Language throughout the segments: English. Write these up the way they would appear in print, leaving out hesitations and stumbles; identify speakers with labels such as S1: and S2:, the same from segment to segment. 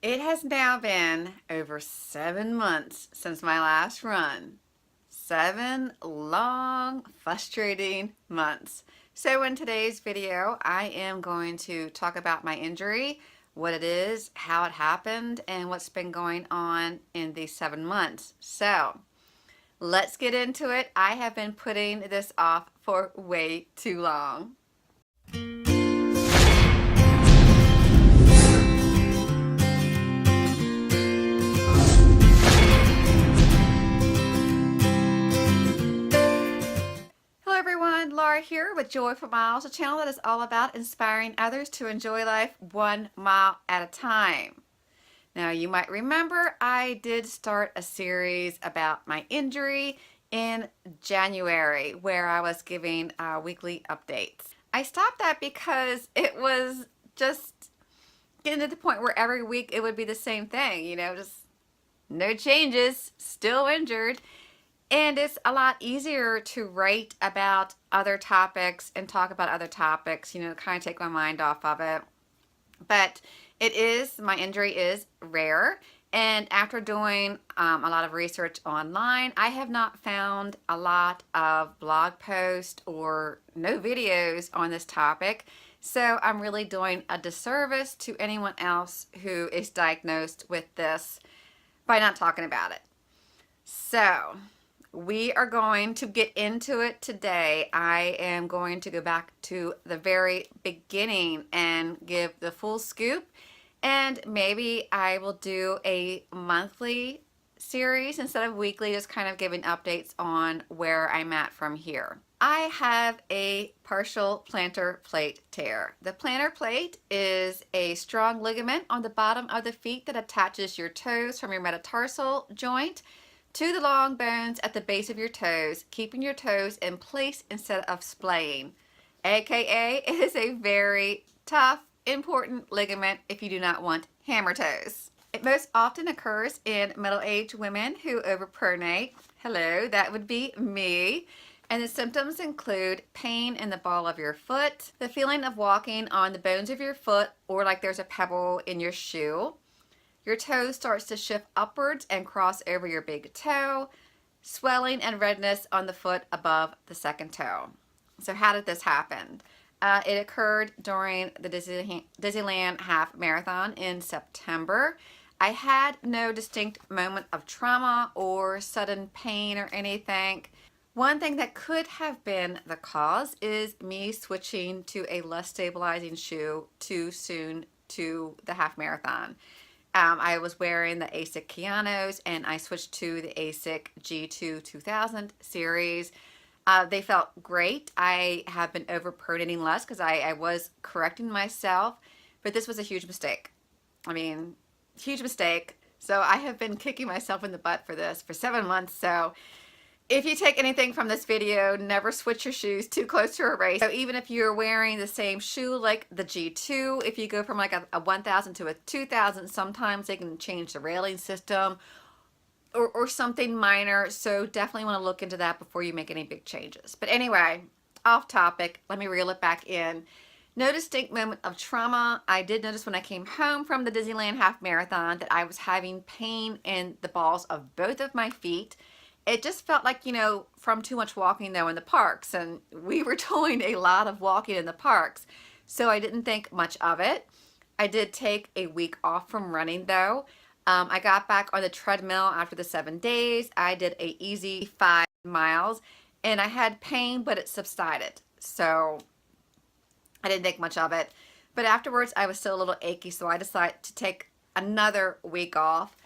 S1: It has now been over 7 months since my last run. 7 long, frustrating months. So in today's video, I am going to talk about my injury, what it is, how it happened, and what's been going on in these 7 months. So let's get into it. I have been putting this off for way too long. Hello everyone, Laura here with Joyful Miles, a channel that is all about inspiring others to enjoy life 1 mile at a time. Now you might remember I did start a series about my injury in January where I was giving weekly updates. I stopped that because it was just getting to the point where every week it would be the same thing, just no changes, still injured. And it's a lot easier to write about other topics and talk about other topics, kind of take my mind off of it. But my injury is rare. And after doing a lot of research online, I have not found a lot of blog posts or no videos on this topic. So I'm really doing a disservice to anyone else who is diagnosed with this by not talking about it. So we are going to get into it today. I am going to go back to the very beginning and give the full scoop, and maybe I will do a monthly series instead of weekly, just kind of giving updates on where I'm at from here. I have a partial plantar plate tear. The plantar plate is a strong ligament on the bottom of the feet that attaches your toes from your metatarsal joint to the long bones at the base of your toes, keeping your toes in place instead of splaying. AKA, it is a very tough, important ligament if you do not want hammer toes. It most often occurs in middle-aged women who overpronate. Hello, that would be me. And the symptoms include pain in the ball of your foot, the feeling of walking on the bones of your foot or like there's a pebble in your shoe. Your toe starts to shift upwards and cross over your big toe, swelling and redness on the foot above the second toe. So how did this happen? It occurred during the Disneyland half marathon in September. I had no distinct moment of trauma or sudden pain or anything. One thing that could have been the cause is me switching to a less stabilizing shoe too soon to the half marathon. I was wearing the ASIC Keanos and I switched to the ASIC G2 2000 series. They felt great. I have been overpronating less because I was correcting myself, but this was a huge mistake. I mean, huge mistake. So I have been kicking myself in the butt for this for 7 months. So if you take anything from this video, never switch your shoes too close to a race. So even if you're wearing the same shoe like the G2, if you go from like a 1000 to a 2000, sometimes they can change the railing system or something minor. So definitely want to look into that before you make any big changes. But anyway, off topic, let me reel it back in. No distinct moment of trauma. I did notice when I came home from the Disneyland half marathon that I was having pain in the balls of both of my feet. It just felt like, from too much walking though in the parks, and we were doing a lot of walking in the parks, so I didn't think much of it. I did take a week off from running though. I got back on the treadmill after the 7 days. I did a easy 5 miles and I had pain, but it subsided, so I didn't think much of it. But afterwards I was still a little achy, so I decided to take another week off.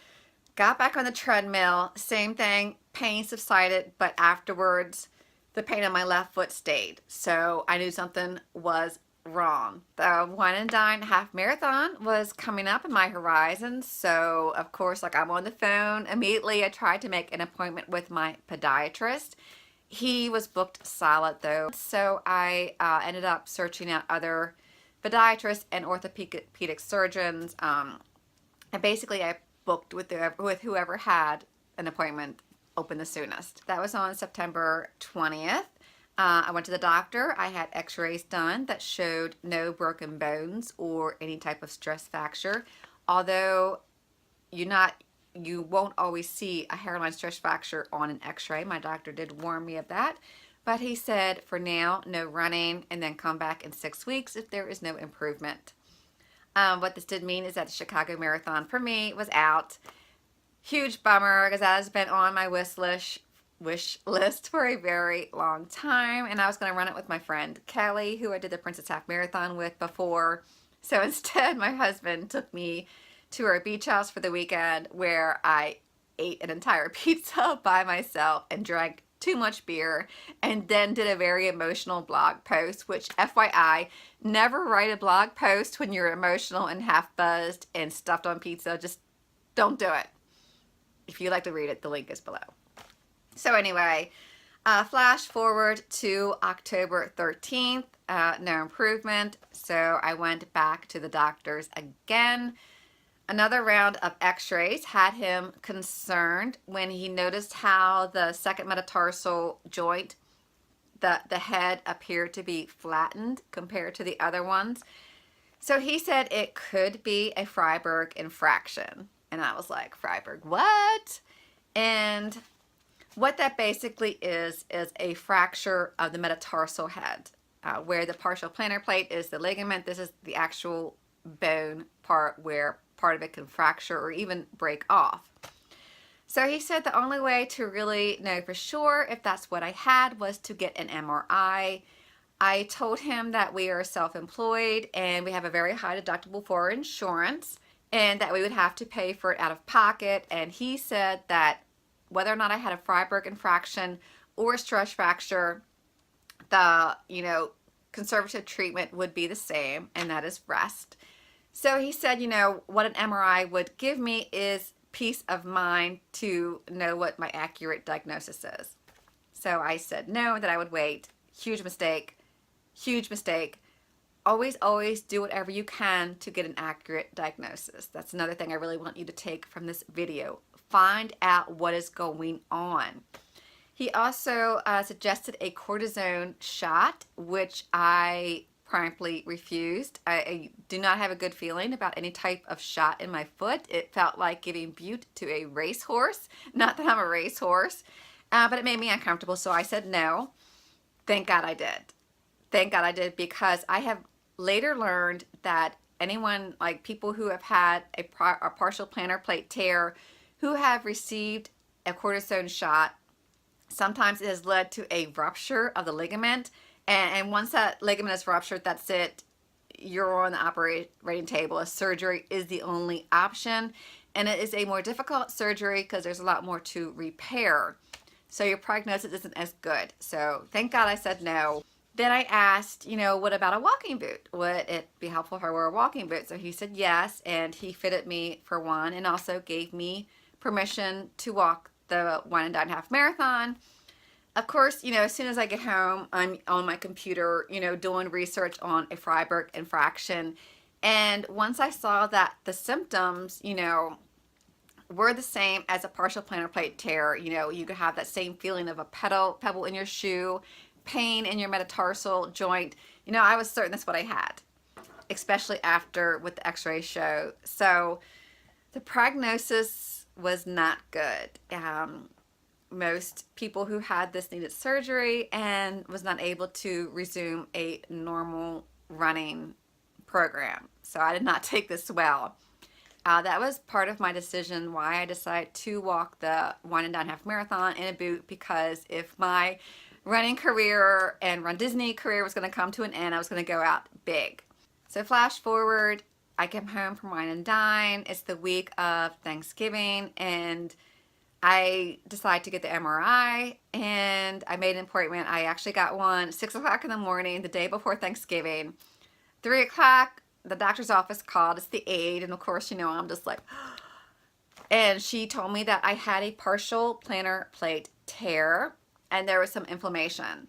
S1: Got back on the treadmill, same thing, pain subsided, but afterwards the pain on my left foot stayed. So I knew something was wrong. The Wine and Dine half marathon was coming up in my horizon. So of course, like I'm on the phone immediately. I tried to make an appointment with my podiatrist. He was booked solid though. So I ended up searching out other podiatrists and orthopedic surgeons. And basically I booked with whoever had an appointment open the soonest. That was on September 20th. I went to the doctor. I had x-rays done that showed no broken bones or any type of stress fracture. Although you won't always see a hairline stress fracture on an x-ray. My doctor did warn me of that, but he said for now, no running, and then come back in 6 weeks if there is no improvement. What this did mean is that the Chicago Marathon for me was out. Huge bummer, because that has been on my wish list for a very long time, and I was going to run it with my friend Kelly, who I did the Princess Half Marathon with before. So instead, my husband took me to our beach house for the weekend, where I ate an entire pizza by myself and drank too much beer, and then did a very emotional blog post, which FYI, never write a blog post when you're emotional and half buzzed and stuffed on pizza. Just don't do it. If you'd like to read it, the link is below. So anyway, flash forward to October 13th, no improvement. So I went back to the doctors again. Another round of x-rays had him concerned when he noticed how the second metatarsal joint, the head appeared to be flattened compared to the other ones. So he said it could be a Freiberg infraction. And I was like, Freiberg, what? And what that basically is a fracture of the metatarsal head, where the partial plantar plate is the ligament. This is the actual bone part where part of it can fracture or even break off. So he said the only way to really know for sure if that's what I had was to get an MRI. I told him that we are self-employed and we have a very high deductible for our insurance, and that we would have to pay for it out of pocket. And he said that whether or not I had a Freiberg infraction or a stress fracture, the conservative treatment would be the same, and that is rest. So he said, what an MRI would give me is peace of mind to know what my accurate diagnosis is. So I said no, that I would wait. Huge mistake. Huge mistake. Always, always do whatever you can to get an accurate diagnosis. That's another thing I really want you to take from this video. Find out what is going on. He also suggested a cortisone shot, which I promptly refused. I do not have a good feeling about any type of shot in my foot. It felt like giving bute to a racehorse. Not that I'm a racehorse, but it made me uncomfortable, so I said no. Thank God I did. Thank God I did, because I have later learned that anyone, like people who have had a partial plantar plate tear, who have received a cortisone shot, sometimes it has led to a rupture of the ligament. And once that ligament is ruptured, that's it. You're on the operating table. A surgery is the only option. And it is a more difficult surgery because there's a lot more to repair. So your prognosis isn't as good. So thank God I said no. Then I asked, what about a walking boot? Would it be helpful if I wore a walking boot? So he said yes, and he fitted me for one and also gave me permission to walk the 1.5 marathon. Of course, as soon as I get home, I'm on my computer, doing research on a Freiberg infraction. And once I saw that the symptoms, were the same as a partial plantar plate tear, you could have that same feeling of a pebble in your shoe, pain in your metatarsal joint. I was certain that's what I had, especially after what the x-ray show. So the prognosis was not good. Most people who had this needed surgery and was not able to resume a normal running program. So I did not take this well. That was part of my decision why I decided to walk the 1.5 marathon in a boot, because if my running career and Run Disney career was going to come to an end, I was going to go out big. So flash forward, I came home from Wine and Dine. It's the week of Thanksgiving, and I decided to get the MRI, and I made an appointment. I actually got one 6 o'clock in the morning, the day before Thanksgiving. 3 o'clock, the doctor's office called. It's the aide, and of course, I'm just like, and she told me that I had a partial plantar plate tear, and there was some inflammation.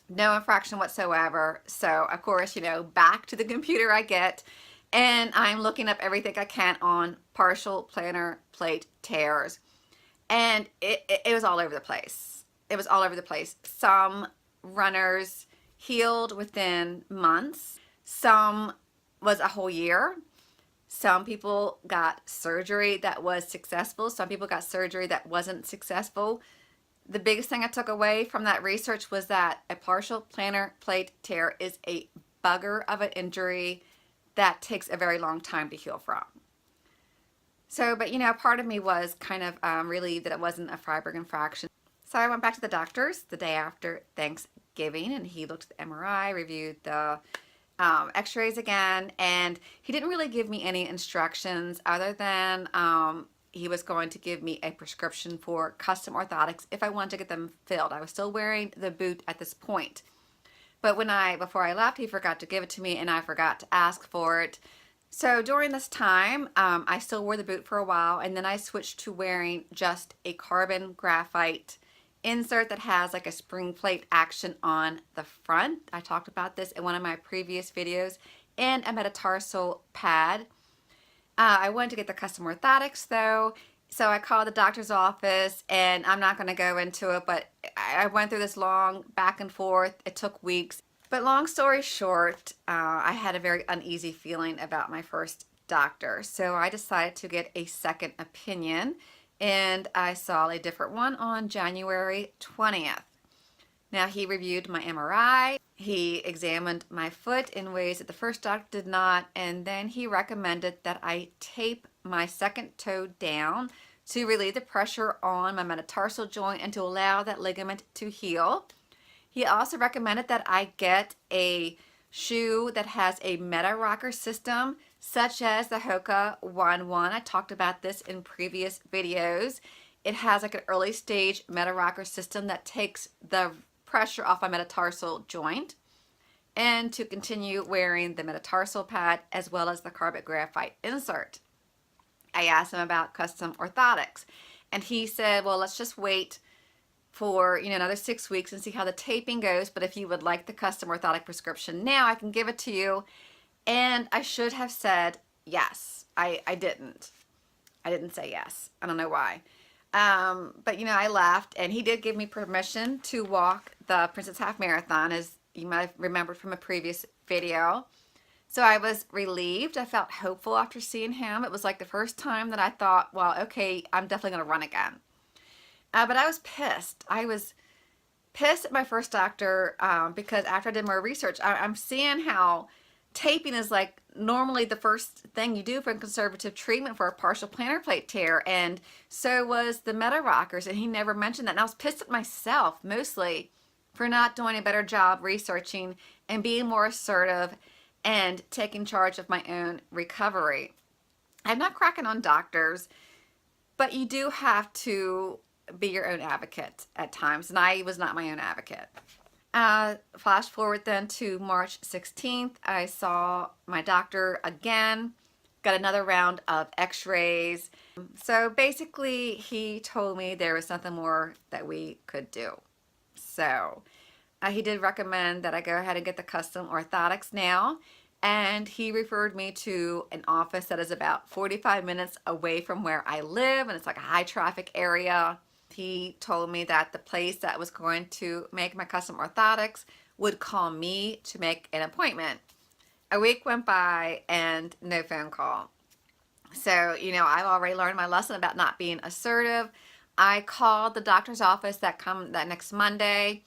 S1: No infraction whatsoever. So, of course, back to the computer I get, and I'm looking up everything I can on partial plantar plate tears. And it was all over the place. It was all over the place. Some runners healed within months. Some was a whole year. Some people got surgery that was successful. Some people got surgery that wasn't successful. The biggest thing I took away from that research was that a partial plantar plate tear is a bugger of an injury that takes a very long time to heal from. So, but part of me was kind of relieved that it wasn't a Freiberg infraction. So I went back to the doctor's the day after Thanksgiving, and he looked at the MRI, reviewed the x-rays again, and he didn't really give me any instructions other than he was going to give me a prescription for custom orthotics if I wanted to get them filled. I was still wearing the boot at this point. But before I left, he forgot to give it to me, and I forgot to ask for it. So during this time, I still wore the boot for a while, and then I switched to wearing just a carbon graphite insert that has like a spring plate action on the front. I talked about this in one of my previous videos, and a metatarsal pad. I wanted to get the custom orthotics though, so I called the doctor's office, and I'm not going to go into it, but I went through this long back and forth. It took weeks. But long story short, I had a very uneasy feeling about my first doctor. So I decided to get a second opinion, and I saw a different one on January 20th. Now, he reviewed my MRI, he examined my foot in ways that the first doctor did not, and then he recommended that I tape my second toe down to relieve the pressure on my metatarsal joint and to allow that ligament to heal. He also recommended that I get a shoe that has a meta rocker system, such as the Hoka 1-1. I talked about this in previous videos. It has like an early stage meta rocker system that takes the pressure off my metatarsal joint, and to continue wearing the metatarsal pad as well as the carbon graphite insert. I asked him about custom orthotics, and he said, well, let's just wait for another 6 weeks and see how the taping goes, but if you would like the custom orthotic prescription now, I can give it to you. And I should have said yes. I didn't say yes. I don't know why. But I left, and he did give me permission to walk the Princess Half Marathon, as you might have remembered from a previous video. So I was relieved. I felt hopeful after seeing him. It was like the first time that I thought, well, okay, I'm definitely going to run again. But I was pissed. I was pissed at my first doctor because after I did more research, I'm seeing how taping is like normally the first thing you do for conservative treatment for a partial plantar plate tear, and so was the meta rockers, and he never mentioned that. And I was pissed at myself mostly for not doing a better job researching and being more assertive and taking charge of my own recovery. I'm not cracking on doctors, but you do have to be your own advocate at times, and I was not my own advocate. Flash forward then to March 16th. I saw my doctor again, got another round of x-rays. So basically he told me there was nothing more that we could do. So he did recommend that I go ahead and get the custom orthotics now, and he referred me to an office that is about 45 minutes away from where I live, and it's like a high traffic area. He told me that the place that was going to make my custom orthotics would call me to make an appointment. A week went by and no phone call. So, I've already learned my lesson about not being assertive. I called the doctor's office that next Monday,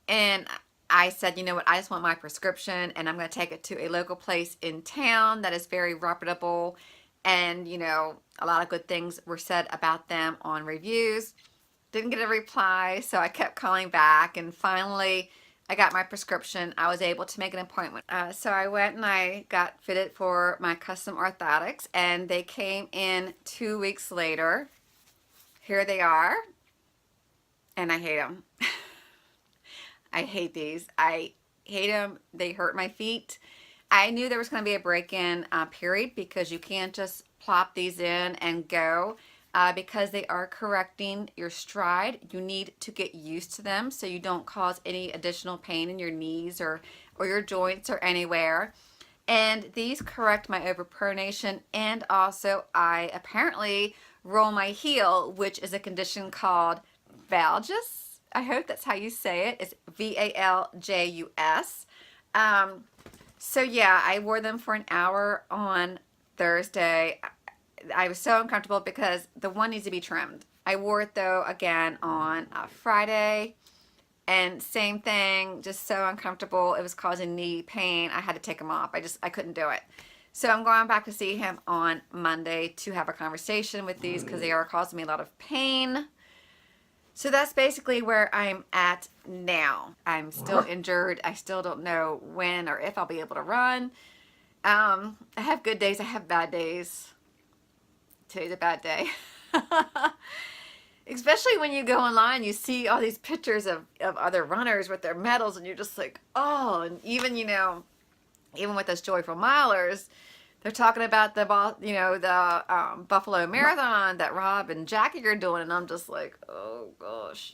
S1: and I said, you know what, I just want my prescription, and I'm going to take it to a local place in town that is very reputable, and, a lot of good things were said about them on reviews. Didn't get a reply, so I kept calling back, and finally I got my prescription. I was able to make an appointment. So I went and I got fitted for my custom orthotics, and they came in 2 weeks later. Here they are, and I hate them. I hate these. I hate them. They hurt my feet. I knew there was going to be a break-in period, because you can't just plop these in and go. Because they are correcting your stride, you need to get used to them so you don't cause any additional pain in your knees or your joints or anywhere. And these correct my overpronation, and also I apparently roll my heel, which is a condition called valgus. I hope that's how you say it. It's VALJUS. So yeah, I wore them for an hour on Thursday. I was so uncomfortable because the one needs to be trimmed. I wore it though again on Friday, and same thing, just so uncomfortable. It was causing knee pain. I had to take them off. I couldn't do it. So I'm going back to see him on Monday to have a conversation with these because they are causing me a lot of pain. So that's basically where I'm at now. I'm still injured. I still don't know when or if I'll be able to run. I have good days. I have bad days. Today's a bad day. Especially when you go online, you see all these pictures of other runners with their medals, and you're just like, oh. And even, even with us joyful milers, they're talking about the Buffalo Marathon that Rob and Jackie are doing, and I'm just like, oh gosh,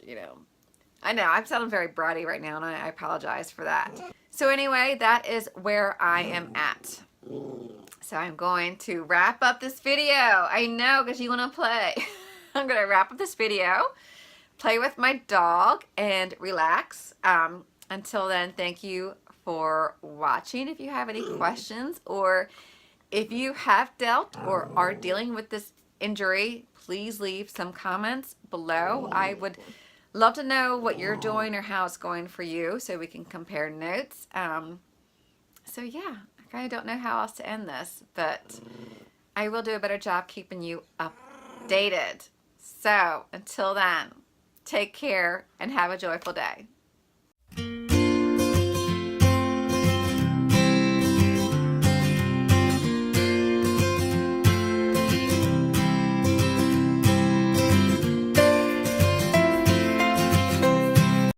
S1: I know I'm sounding very bratty right now, and I apologize for that. So anyway, that is where I am at. So I'm going to wrap up this video. I know, because you want to play. I'm going to wrap up this video, play with my dog, and relax. Until then, thank you for watching. If you have any questions, or if you have dealt or are dealing with this injury, please leave some comments below. I would love to know what you're doing or how it's going for you so we can compare notes. So yeah, I kind of don't know how else to end this, but I will do a better job keeping you updated. So until then, take care and have a joyful day.